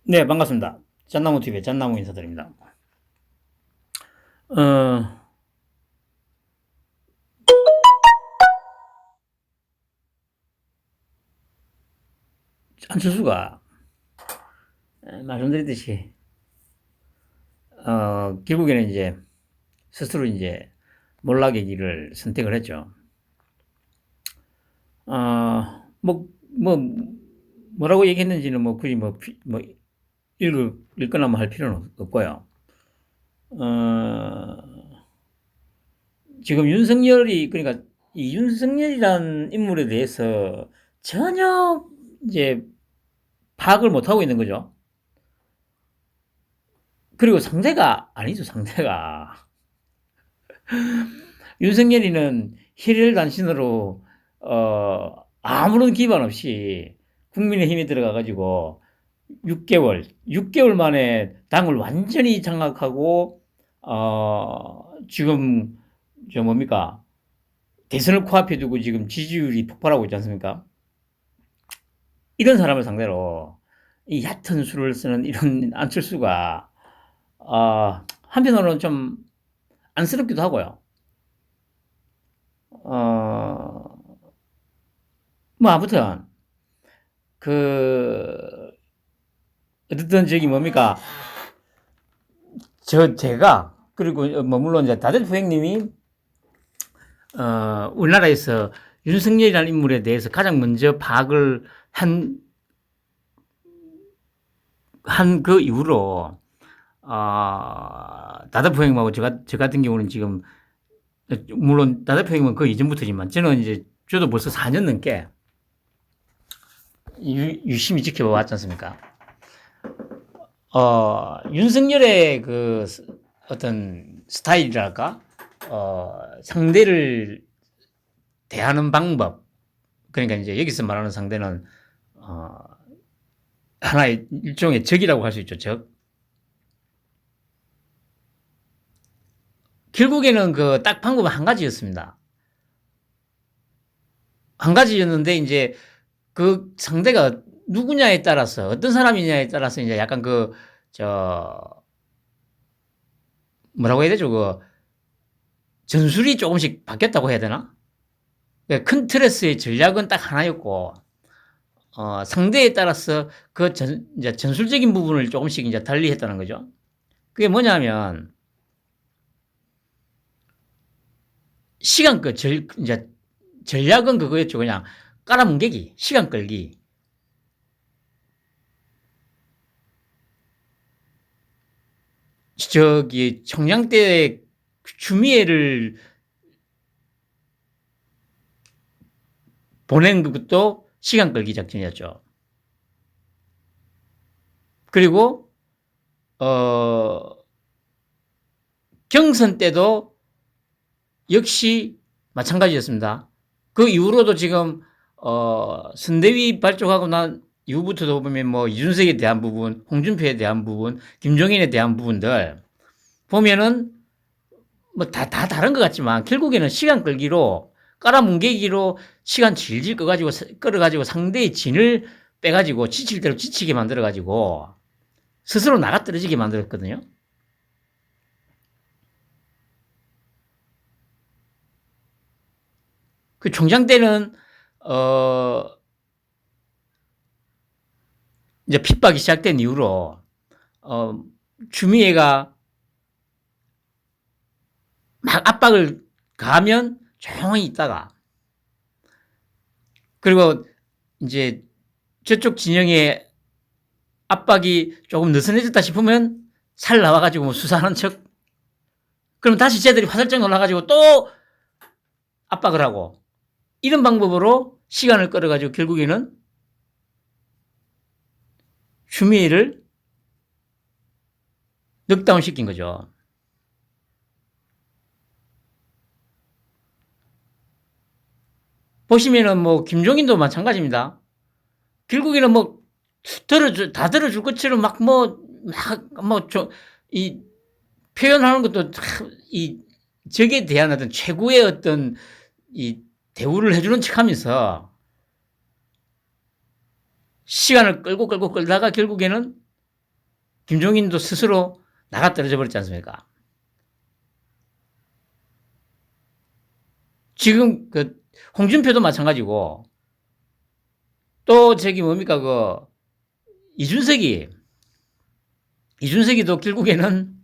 네, 반갑습니다. 짠나무TV의 짠나무 인사드립니다. 어, 안철수가 말씀드렸듯이, 결국에는 이제 스스로 이제 몰락의 길을 선택을 했죠. 뭐, 뭐, 뭐라고 얘기했는지는 뭐 굳이 읽거나 뭐 할 필요는 없고요. 어, 지금 윤석열이, 그러니까 이 윤석열이라는 인물에 대해서 전혀 이제 파악을 못하고 있는 거죠. 그리고 상대가 아니죠, 상대가. 윤석열이는 혈혈단신으로, 아무런 기반 없이 국민의힘에 들어가가지고 6개월 만에 당을 완전히 장악하고, 지금, 뭡니까? 대선을 코앞에 두고 지금 지지율이 폭발하고 있지 않습니까? 이런 사람을 상대로 이 얕은 수를 쓰는 이런 안철수가, 한편으로는 좀 안쓰럽기도 하고요. 어, 뭐, 아무튼, 그, 어쨌든 저기 뭡니까. 제가, 그리고 뭐, 물론 이제 다들 부행님이, 우리나라에서 윤석열이라는 인물에 대해서 가장 먼저 파악을 한 그 이후로, 다들 부행님하고 저 같은 경우는 지금, 물론 다들 부행님은 그 이전부터지만, 저도 벌써 4년 넘게 유심히 지켜봤지 않습니까? 윤석열의 그 어떤 스타일이랄까, 상대를 대하는 방법. 그러니까 이제 여기서 말하는 상대는, 어, 하나의 일종의 적이라고 할 수 있죠, 적. 결국에는 그 딱 방법은 한 가지였습니다. 한 가지였는데, 이제 그 상대가 누구냐에 따라서, 어떤 사람이냐에 따라서 이제 약간 뭐라고 해야 되죠? 전술이 조금씩 바뀌었다고 해야 되나? 큰 틀에서의 전략은 딱 하나였고, 상대에 따라서 이제 전술적인 부분을 조금씩 이제 달리 했다는 거죠. 그게 뭐냐면, 이제 전략은 그거였죠. 그냥 깔아뭉개기, 시간 끌기. 저기, 청량 때 추미애를 보낸 것도 시간 끌기 작전이었죠. 그리고, 어, 경선 때도 역시 마찬가지였습니다. 그 이후로도 지금, 선대위 발족하고 난 이후부터도 보면 뭐 이준석에 대한 부분, 홍준표에 대한 부분, 김종인에 대한 부분들 보면은 뭐 다 다른 것 같지만 결국에는 시간 끌기로, 깔아뭉개기로 시간 질질 끌어가지고 상대의 진을 빼가지고 지칠 대로 지치게 만들어가지고 스스로 나가 떨어지게 만들었거든요. 그 총장 때는, 이제 핍박이 시작된 이후로, 추미애가 막 압박을 가하면 조용히 있다가, 그리고 이제 저쪽 진영의 압박이 조금 느슨해졌다 싶으면 살 나와가지고 뭐 수사하는 척. 그럼 다시 쟤들이 화들짝 놀라가지고 또 압박을 하고, 이런 방법으로 시간을 끌어가지고 결국에는 추미애를 넉다운 시킨 거죠. 보시면은 뭐 김종인도 마찬가지입니다. 결국에는 뭐 다 들어줄 것처럼 이 표현하는 것도 이 적에 대한 어떤 최고의 어떤 이 대우를 해주는 척하면서 시간을 끌고 끌다가 결국에는 김종인도 스스로 나가 떨어져 버렸지 않습니까? 지금 그 홍준표도 마찬가지고 또 저기 뭡니까 그 이준석이도 결국에는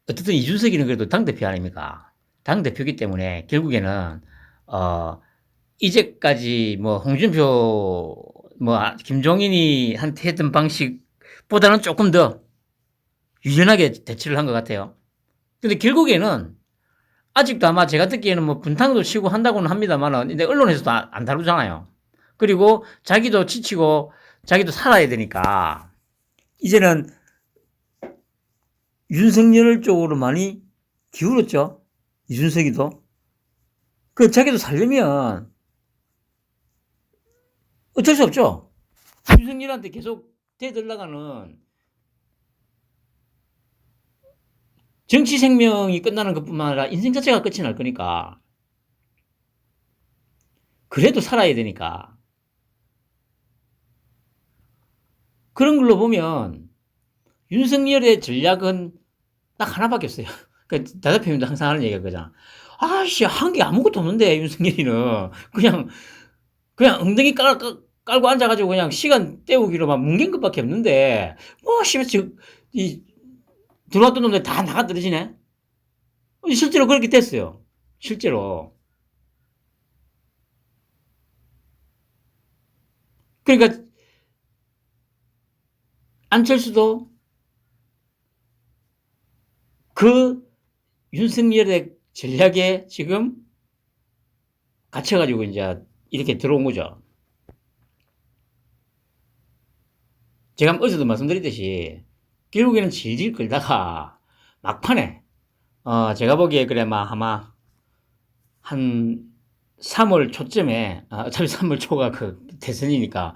어쨌든 이준석이는 그래도 당대표 아닙니까? 당대표이기 때문에 결국에는 이제까지 뭐 홍준표 뭐 김종인이 한테 했던 방식보다는 조금 더 유연하게 대처를 한 것 같아요. 근데 결국에는 아직도 아마 제가 듣기에는 뭐 분탕도 치고 한다고는 합니다만은 근데 언론에서도 안 다루잖아요. 그리고 자기도 지치고 자기도 살아야 되니까 이제는 윤석열 쪽으로 많이 기울었죠. 이준석이도. 그 자기도 살려면 어쩔 수 없죠. 윤석열한테 계속 대들다가는 정치 생명이 끝나는 것뿐만 아니라 인생 자체가 끝이 날 거니까. 그래도 살아야 되니까. 그런 걸로 보면 윤석열의 전략은 딱 하나밖에 없어요. 그 대답표님도 항상 하는 얘기가 그잖아. 아씨 한 게 아무것도 없는데 윤석열이는 그냥 엉덩이 깔고 앉아가지고 그냥 시간 때우기로만 뭉갠 것밖에 없는데 뭐 씨발 이 들어왔던 놈들 다 나가 떨어지네. 실제로 그렇게 됐어요. 실제로. 그러니까 안철수도 그 윤석열의 전략에 지금 갇혀가지고 이제 이렇게 들어온 거죠. 제가 어제도 말씀드렸듯이 결국에는 질질 끌다가 막판에 제가 보기에 그래 아마 한 3월 초쯤에 어차피 3월 초가 그 대선이니까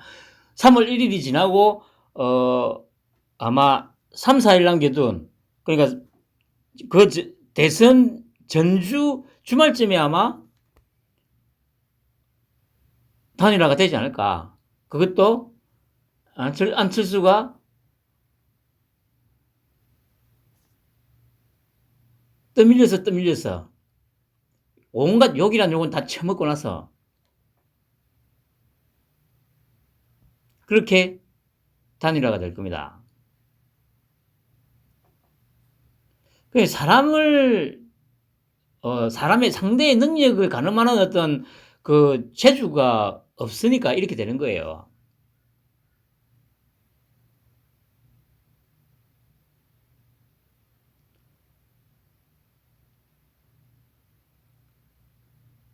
3월 1일이 지나고 아마 3, 4일 남겨둔 그러니까 그 대선 전주 주말쯤에 아마 단일화가 되지 않을까. 그것도 안철수가 떠밀려서 온갖 욕이란 욕은 다 처먹고 나서 그렇게 단일화가 될 겁니다. 사람의 상대의 능력을 가늠하는 어떤 그 재주가 없으니까 이렇게 되는 거예요.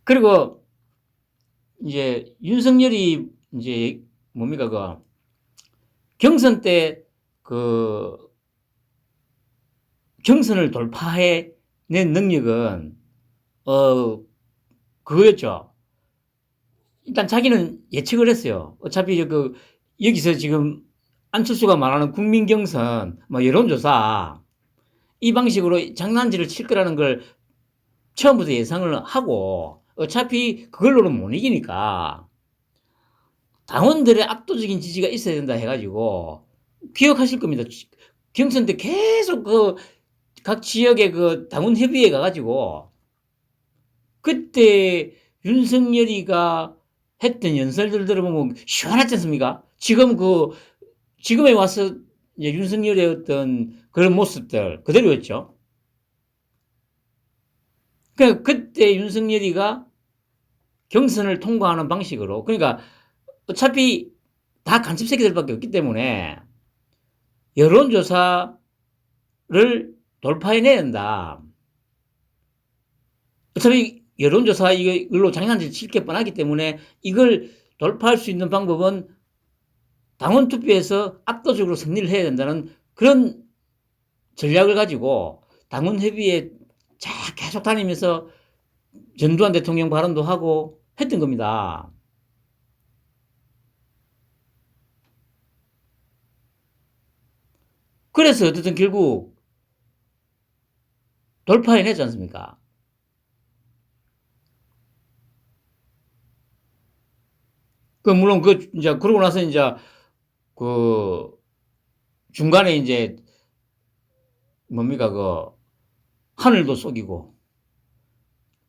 그리고 이제 윤석열이 이제 뭡니까 그 경선 때 그 경선을 돌파해낸 능력은 그거였죠. 일단 자기는 예측을 했어요. 어차피 여기서 지금 안철수가 말하는 국민 경선 뭐 여론조사 이 방식으로 장난질을 칠 거라는 걸 처음부터 예상을 하고 어차피 그걸로는 못 이기니까 당원들의 압도적인 지지가 있어야 된다 해가지고 기억하실 겁니다. 경선 때 계속 각 지역의 그 당원 협의회 가가지고 그때 윤석열이가 했던 연설들 들어보면 시원하지 않습니까? 지금에 와서 이제 윤석열의 어떤 그런 모습들 그대로였죠. 그러니까 그때 윤석열이가 경선을 통과하는 방식으로 그러니까 어차피 다 간첩 새끼들밖에 없기 때문에 여론조사를 돌파해내야 된다. 어차피 여론조사 이걸로 장난질 칠 게 뻔하기 때문에 이걸 돌파할 수 있는 방법은 당원 투표에서 압도적으로 승리를 해야 된다는 그런 전략을 가지고 당원 협의에 계속 다니면서 전두환 대통령 발언도 하고 했던 겁니다. 그래서 어쨌든 결국 돌파해내지 않습니까? 물론 이제 그러고 나서 이제 그 중간에 이제 뭡니까 그 하늘도 속이고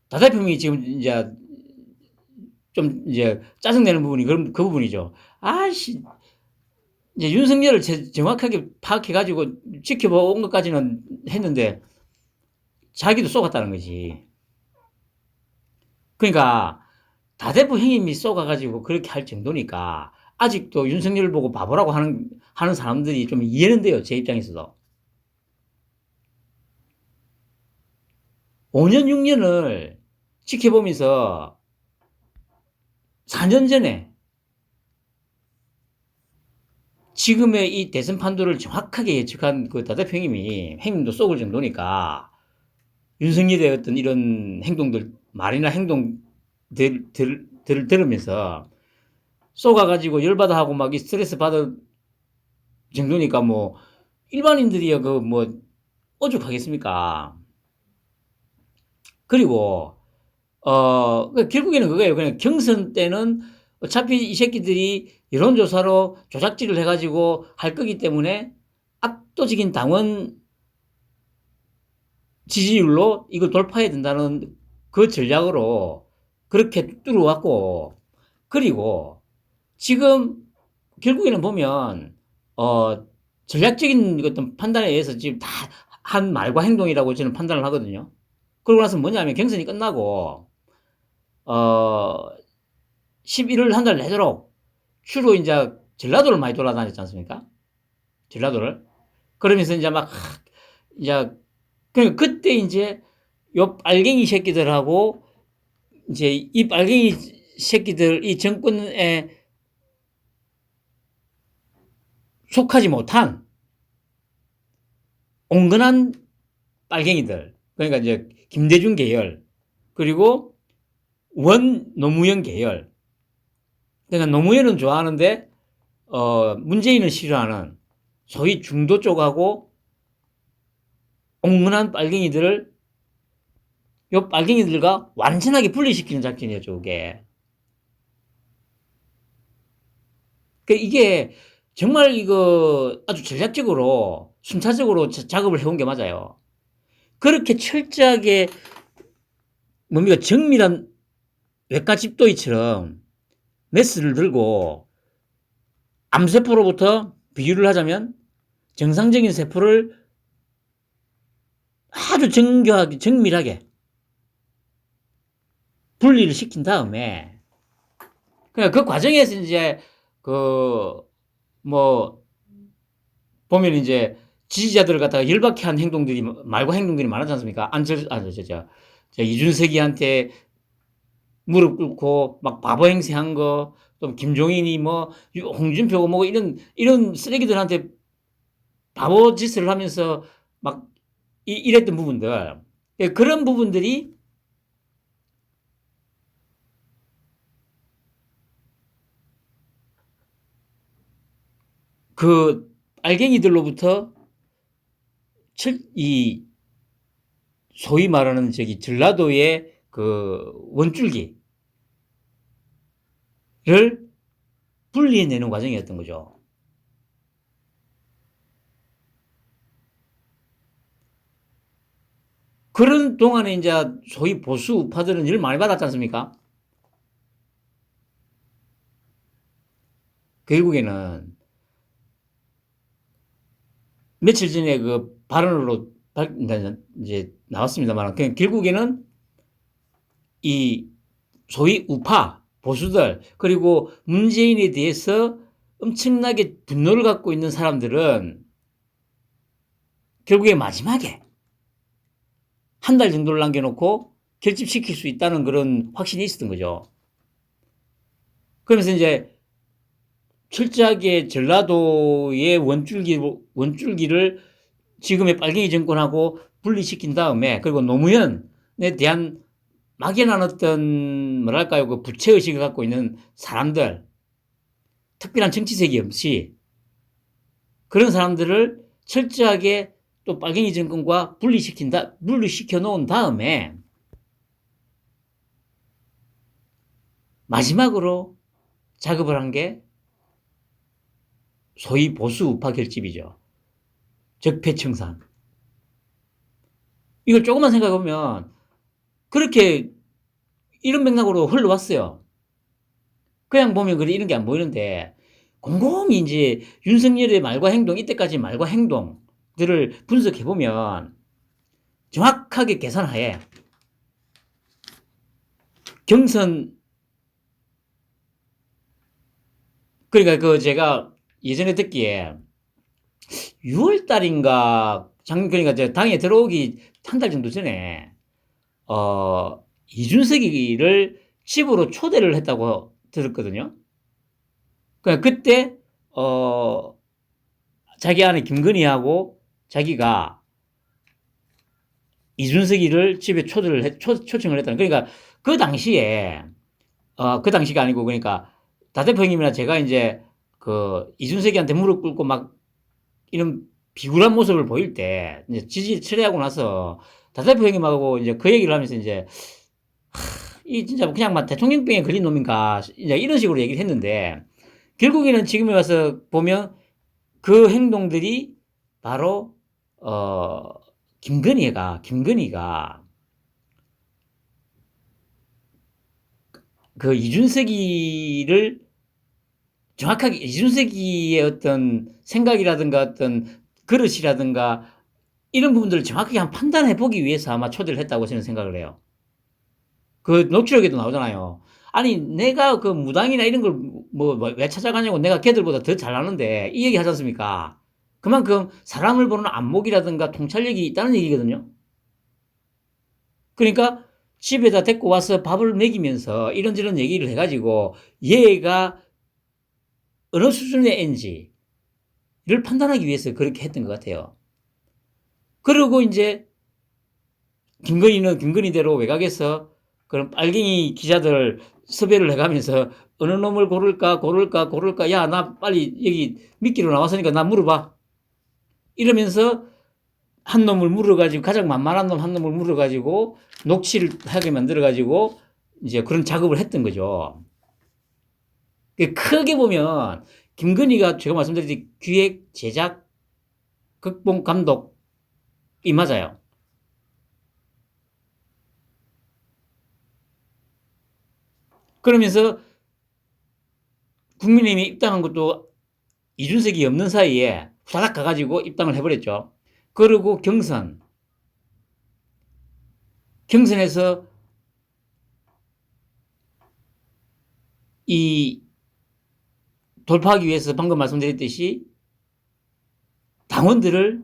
다대표님이 지금 이제 좀 이제 짜증내는 부분이 그 부분이죠. 아씨 이제 윤석열을 정확하게 파악해가지고 지켜본 것까지는 했는데 자기도 쏘갔다는 거지. 그러니까 다대포 형님이 쏘가가지고 그렇게 할 정도니까 아직도 윤석열을 보고 바보라고 하는 사람들이 좀 이해는 돼요. 제 입장에서도. 5년, 6년을 지켜보면서 4년 전에 지금의 이 대선 판도를 정확하게 예측한 그 다대표 형님도 쏘을 정도니까 윤석열의 어떤 이런 행동들, 말이나 행동들을 들으면서 쏘가가지고 열받아 하고 막 스트레스 받을 정도니까 뭐 일반인들이야 그 뭐 오죽하겠습니까? 그리고 결국에는 그거예요. 그냥 경선 때는 어차피 이 새끼들이 여론조사로 조작질을 해가지고 할 거기 때문에 압도적인 당원 지지율로 이걸 돌파해야 된다는 그 전략으로 그렇게 뚫어왔고, 그리고 지금 결국에는 보면 전략적인 어떤 판단에 의해서 지금 다 한 말과 행동이라고 저는 판단을 하거든요. 그러고 나서 뭐냐면 경선이 끝나고 11월 한 달 내도록 주로 이제 전라도를 많이 돌아다녔지 않습니까? 전라도를. 그러면서 이제 막 이제 그러니까 그때 이제 요 빨갱이 새끼들하고 이제 이 빨갱이 새끼들 이 정권에 속하지 못한 온건한 빨갱이들, 그러니까 이제 김대중 계열, 그리고 노무현 계열. 그러니까 노무현은 좋아하는데 문재인은 싫어하는 소위 중도 쪽하고 온건한 빨갱이들을 요 빨갱이들과 완전하게 분리시키는 작전이었죠, 그게. 그러니까 이게 정말 이거 아주 전략적으로 순차적으로 작업을 해온 게 맞아요. 그렇게 철저하게 뭡니까 정밀한 외과 집도이처럼 메스를 들고 암세포로부터 비유를 하자면 정상적인 세포를 아주 정교하게 정밀하게 분리를 시킨 다음에 그러니까 그 과정에서 이제 뭐 보면 이제 지지자들을 갖다가 열받게 한 행동들이 말과 행동들이 많았지 않습니까? 이준석이한테 무릎 꿇고 막 바보 행세한 거, 또 김종인이 뭐 홍준표고 뭐 이런 쓰레기들한테 바보 짓을 하면서 막 이랬던 부분들, 그런 부분들이 그 알갱이들로부터 이 소위 말하는 저기 전라도의 그 원줄기를 분리해내는 과정이었던 거죠. 그런 동안에 이제 소위 보수 우파들은 일 많이 받았지 않습니까? 결국에는 며칠 전에 그 발언으로 이제 나왔습니다만, 결국에는 이 소위 우파, 보수들, 그리고 문재인에 대해서 엄청나게 분노를 갖고 있는 사람들은 결국에 마지막에 한 달 정도를 남겨놓고 결집시킬 수 있다는 그런 확신이 있었던 거죠. 그러면서 이제 철저하게 전라도의 원줄기를 지금의 빨갱이 정권하고 분리시킨 다음에, 그리고 노무현에 대한 막연한 어떤 뭐랄까요 그 부채의식을 갖고 있는 사람들, 특별한 정치색이 없이 그런 사람들을 철저하게 또 빨갱이 정권과 분리시켜 놓은 다음에 마지막으로 작업을 한 게 소위 보수 우파 결집이죠. 적폐청산. 이걸 조금만 생각해 보면 그렇게 이런 맥락으로 흘러왔어요. 그냥 보면 그래 이런 게 안 보이는데 곰곰이 이제 윤석열의 말과 행동, 이때까지 말과 행동들을 분석해 보면 정확하게 계산하에 경선, 그러니까 그 제가 예전에 듣기에 6월 달인가 그러니까 저 당에 들어오기 한 달 정도 전에 이준석이를 집으로 초대를 했다고 들었거든요. 그러니까 그때 자기 아내 김건희하고 자기가 이준석이를 집에 초청을 했다는. 그러니까 그 당시에 그 당시가 아니고 그러니까 다 대표 형님이나 제가 이제 그 이준석이한테 무릎 꿇고 막 이런 비굴한 모습을 보일 때 이제 지지 철회하고 나서 다 대표 형님하고 이제 그 얘기를 하면서 이제 이 진짜 그냥 막 대통령병에 걸린 놈인가 이제 이런 식으로 얘기를 했는데 결국에는 지금에 와서 보면 그 행동들이 바로 김건희가 그 이준석이를 정확하게 이준석이의 어떤 생각이라든가 어떤 그릇이라든가 이런 부분들을 정확하게 한 판단해 보기 위해서 아마 초대를 했다고 저는 생각을 해요. 그 녹취록에도 나오잖아요. 아니 내가 그 무당이나 이런 걸 뭐 왜 찾아가냐고, 내가 걔들보다 더 잘나는데 이 얘기 하지 않습니까? 그만큼 사람을 보는 안목이라든가 통찰력이 있다는 얘기거든요. 그러니까 집에다 데리고 와서 밥을 먹이면서 이런저런 얘기를 해가지고 얘가 어느 수준의 애인지를 판단하기 위해서 그렇게 했던 것 같아요. 그리고 이제 김건희는 김건희대로 외곽에서 그런 빨갱이 기자들 섭외를 해가면서 어느 놈을 고를까. 야, 나 빨리 여기 미끼로 나왔으니까 나 물어봐. 이러면서 한 놈을 물어가지고, 가장 만만한 놈 한 놈을 물어가지고 녹취를 하게 만들어가지고 이제 그런 작업을 했던 거죠. 크게 보면 김건희가 제가 말씀드렸듯이 기획, 제작, 극본, 감독이 맞아요. 그러면서 국민의힘에 입당한 것도 이준석이 없는 사이에 후다닥 가가지고 입당을 해버렸죠. 그리고 경선에서 이 돌파하기 위해서 방금 말씀드렸듯이 당원들을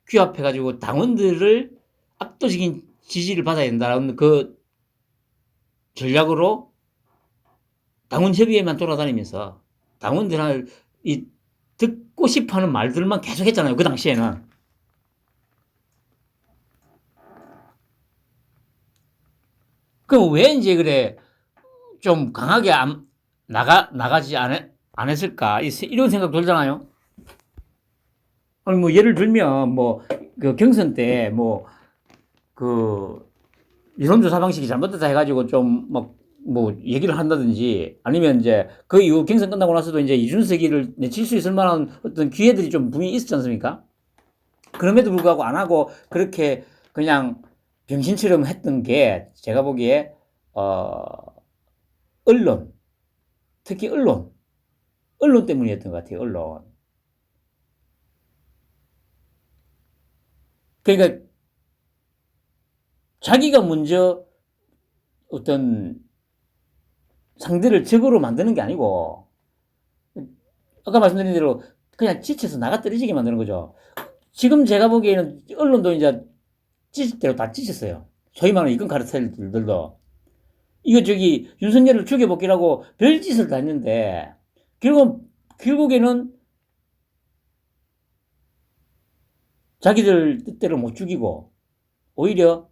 규합해가지고 당원들을 압도적인 지지를 받아야 된다는 그 전략으로 당원협의회만 돌아다니면서 당원들을 듣고 싶어하는 말들만 계속 했잖아요. 그 당시에는. 그럼 왜 이제 그래 좀 강하게 나가지 안 했을까? 이런 생각 들잖아요. 아니 뭐 예를 들면 뭐 그 경선 때 뭐 그 여론조사 방식이 잘못됐다 해가지고 좀 뭐 얘기를 한다든지 아니면 이제 그 이후 경선 끝나고 나서도 이제 이준석이를 내칠 수 있을 만한 어떤 기회들이 좀 분명히 있었지 않습니까? 그럼에도 불구하고 안 하고 그렇게 그냥 병신처럼 했던 게 제가 보기에 언론, 특히 언론 때문이었던 것 같아요. 언론. 그러니까 자기가 먼저 어떤 상대를 적으로 만드는 게 아니고 아까 말씀드린 대로 그냥 지쳐서 나가 떨어지게 만드는 거죠. 지금 제가 보기에는 언론도 이제 지칠 대로 다 지쳤어요. 소위 말하는 이건 카르텔들도. 이거 저기 윤석열을 죽여먹기라고 별짓을 다 했는데 결국에는 자기들 뜻대로 못 죽이고 오히려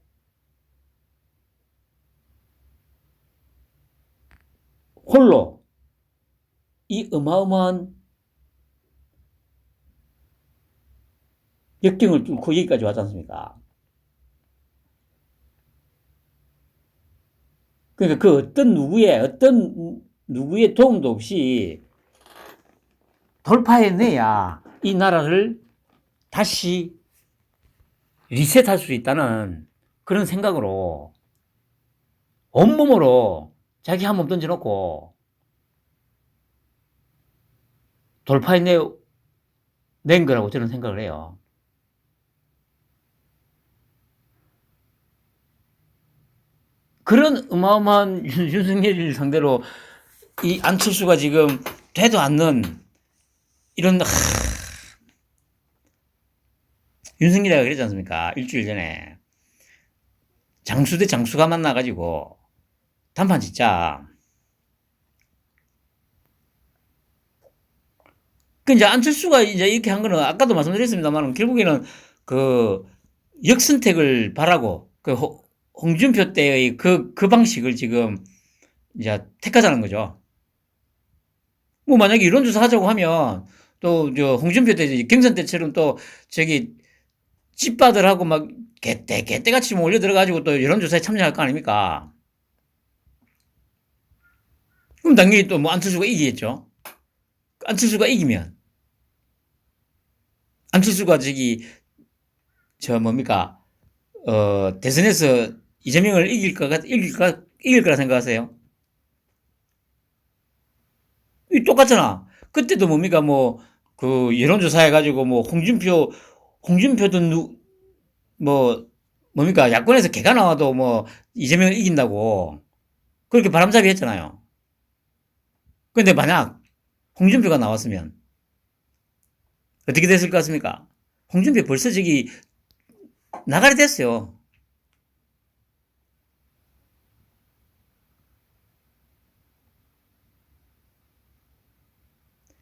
홀로 이 어마어마한 역경을 뚫고 여기까지 왔지 않습니까? 그러니까 그 어떤 누구의 도움도 없이 돌파해내야 이 나라를 다시 리셋할 수 있다는 그런 생각으로 온몸으로 자기 한 몸 던져놓고 낸 거라고 저는 생각을 해요. 그런 어마어마한 윤석열을 상대로 이 안철수가 지금 되도 않는 이런 윤석열이가 그랬지 않습니까? 일주일 전에 장수 대 장수가 만나가지고 단판 짓자. 그 이제 안철수가 이제 이렇게 한 거는 아까도 말씀드렸습니다만 결국에는 그 역선택을 바라고 그 홍준표 때의 그 방식을 지금 이제 택하자는 거죠. 뭐 만약에 이론조사 하자고 하면 또 저 홍준표 때 경선 때처럼 또 저기 찐빠들하고 막 개떼같이 몰려 들어가지고 또 여론조사에 참여할 거 아닙니까? 그럼 당연히 또 뭐 안철수가 이기겠죠. 안철수가 이기면 안철수가 저 뭡니까 대선에서 이재명을 이길 거라 생각하세요? 똑같잖아. 그때도 뭡니까 그 여론조사 해가지고 홍준표도 뭡니까 야권에서 개가 나와도 이재명을 이긴다고 그렇게 바람잡이 했잖아요. 근데 만약 홍준표가 나왔으면 어떻게 됐을 것 같습니까? 홍준표 벌써 나가리 됐어요.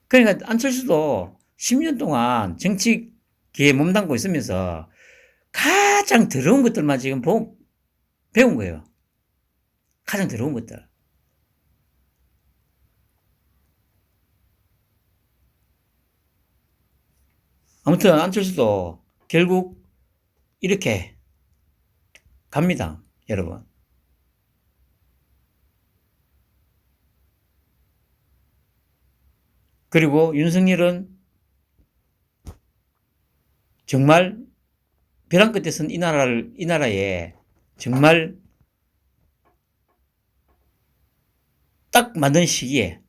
그러니까 안철수도 10년 동안 정치계에 몸담고 있으면서 가장 더러운 것들만 지금 배운 거예요. 가장 더러운 것들. 아무튼 안철수도 결국 이렇게 갑니다, 여러분. 그리고 윤석열은 정말 벼랑 끝에 선 이 나라에 정말 딱 맞는 시기에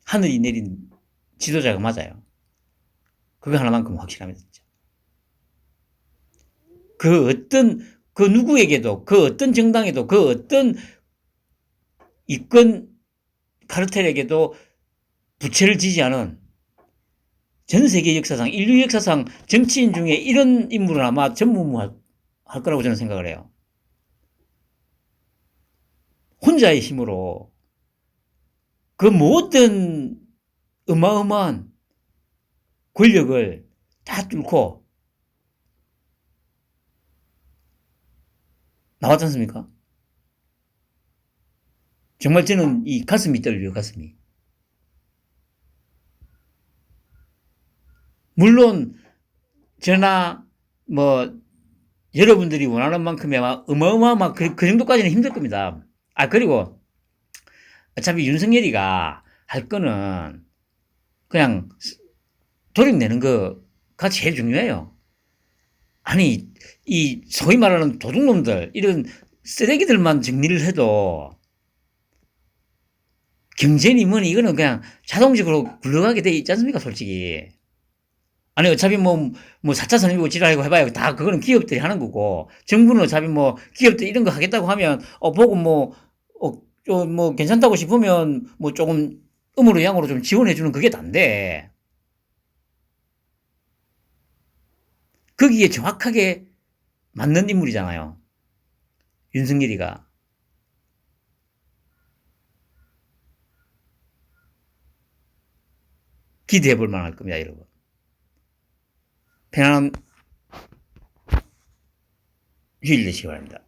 하늘이 내린 지도자가 맞아요. 그거 하나만큼 확실합니다, 진짜. 그 누구에게도, 그 어떤 정당에도, 그 어떤 이권 카르텔에게도 부채를 지지 않은 전 세계 역사상, 인류 역사상 정치인 중에 이런 인물은 아마 전무후무할 거라고 저는 생각을 해요. 혼자의 힘으로 그 모든 어마어마한 권력을 다 뚫고 나왔지 않습니까? 정말 저는 이 가슴이 떨려요, 가슴이. 물론 저나 여러분들이 원하는 만큼의 어마어마한 그 정도까지는 힘들 겁니다. 그리고 어차피 윤석열이가 할 거는 그냥 돌려내는 거가 제일 중요해요. 아니 이 소위 말하는 도둑놈들 이런 쓰레기들만 정리를 해도 경제니 뭐니 이거는 그냥 자동적으로 굴러가게 돼 있지 않습니까, 솔직히. 아니 어차피 4차 산업이고 지랄이고 해봐요. 다 그거는 기업들이 하는 거고 정부는 어차피 기업들 이런 거 하겠다고 하면 보고 괜찮다고 싶으면 조금 음으로 양으로 좀 지원해주는 그게 단데 거기에 정확하게 맞는 인물이잖아요, 윤석열이가. 기대해 볼 만할 겁니다, 여러분. 편안한 휴일 되시기 바랍니다.